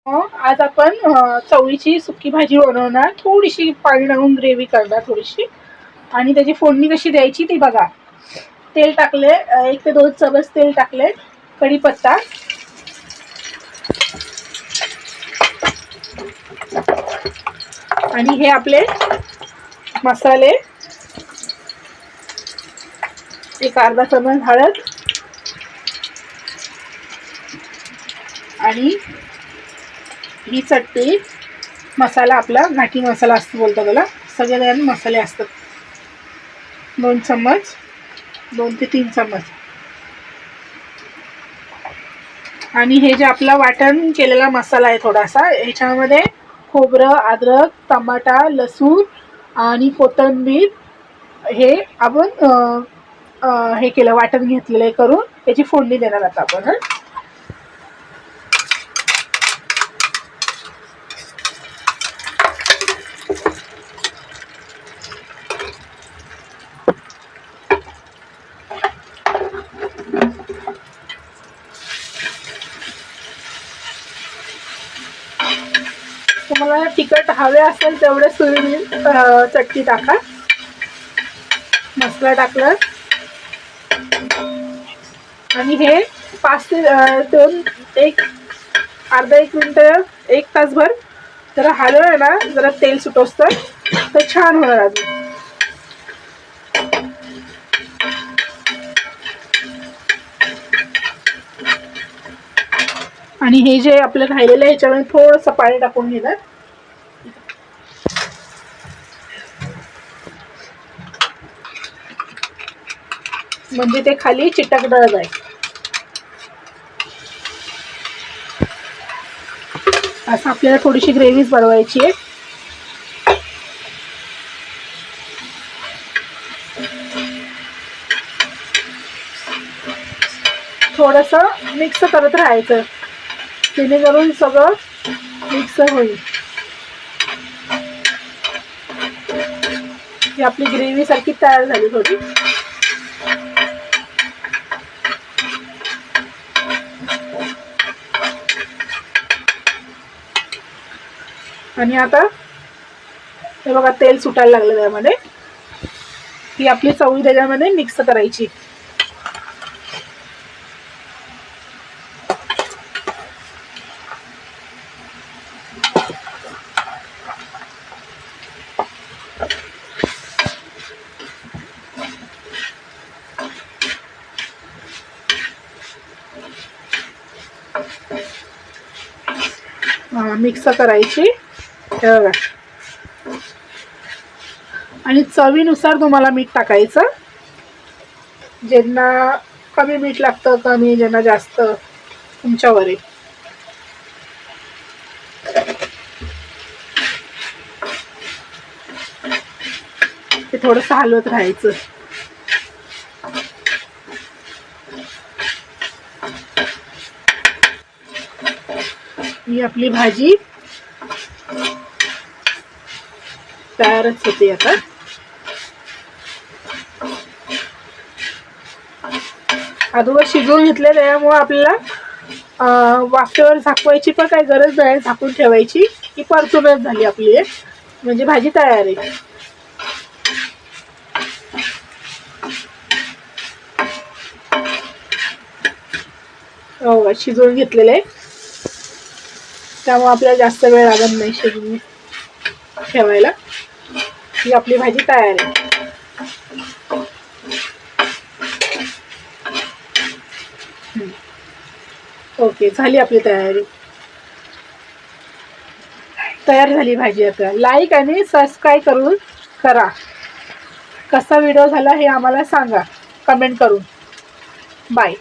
आज आपण चवळीची सुकी भाजी बनवणार. थोडीशी पाणी टाकून ग्रेव्ही करणार थोडीशी, आणि त्याची फोडणी कशी द्यायची ती बघा. तेल टाकले, 1 ते 2 चमच तेल टाकले, कढीपत्ता, आणि हे आपले मसाले, एक अर्धा चमच हळद, आणि ही चटणी मसाला, आपला घाटी मसाला असतो बोलतो त्याला, सगळे मसाले असतात. 2 चम्मच, 2 ते 3 चम्मच. आणि हे जे आपला वाटण केलेला मसाला आहे थोडासा, ह्याच्यामध्ये खोबरं, अद्रक, टमाटा, लसूण आणि कोथिंबीर हे आपण हे केलं, वाटण घेतलेलं करून त्याची फोडणी देणार आता आपण. तुम्हाला तिखट हवे असेल तेवढे चटणी टाका. मसाला टाकलं आणि हे 5 ते 1 मिनिट, 1 तासभर जरा हलवलं ना, जरा तेल सुटोस्तर तर छान होणार अजून. आणि हे जे आपलं राहिलेलं आहे ह्याच्यामध्ये थोडंसं पाणी टाकून घेणार, म्हणजे ते खाली चिटकणार जाईल. असं आपल्याला थोडीशी ग्रेव्हीच बनवायची आहे. थोडंसं मिक्स करत राहायचं, जेणेकरून सगळं मिक्स होईल. ही आपली ग्रेव्ही सारखी तयार झाली थोडी. आणि आता हे बघा, तेल सुटायला लागलं त्यामध्ये. ही आपली चवळी त्याच्यामध्ये मिक्स करायची. मिक्स करायची, बघा. आणि चवीनुसार तुम्हाला मीठ टाकायचं. ज्यांना कमी मीठ लागतं कमी, ज्यांना जास्त, तुमच्यावर आहे. ते थोडंसं हलवत राहायचं. ही आपली भाजी तयारच होते आता. अगोदर शिजवून घेतले, त्यामुळे आपल्याला वाफेवर झाकवायची पण काही गरज नाही, झाकून ठेवायची की परतूनच झाली आपली, म्हणजे भाजी तयार आहे. हो, शिजवून घेतलेले, त्यामुळे आपल्याला जास्त वेळ लागत नाही शिजवून ठेवायला. ही आपली भाजी तयार आहे. ओके, झाली आपली तयार झाली भाजी. आता लाईक आणि सबस्क्राईब करून करा. कसा व्हिडिओ झाला हे आम्हाला सांगा कमेंट करून. बाय.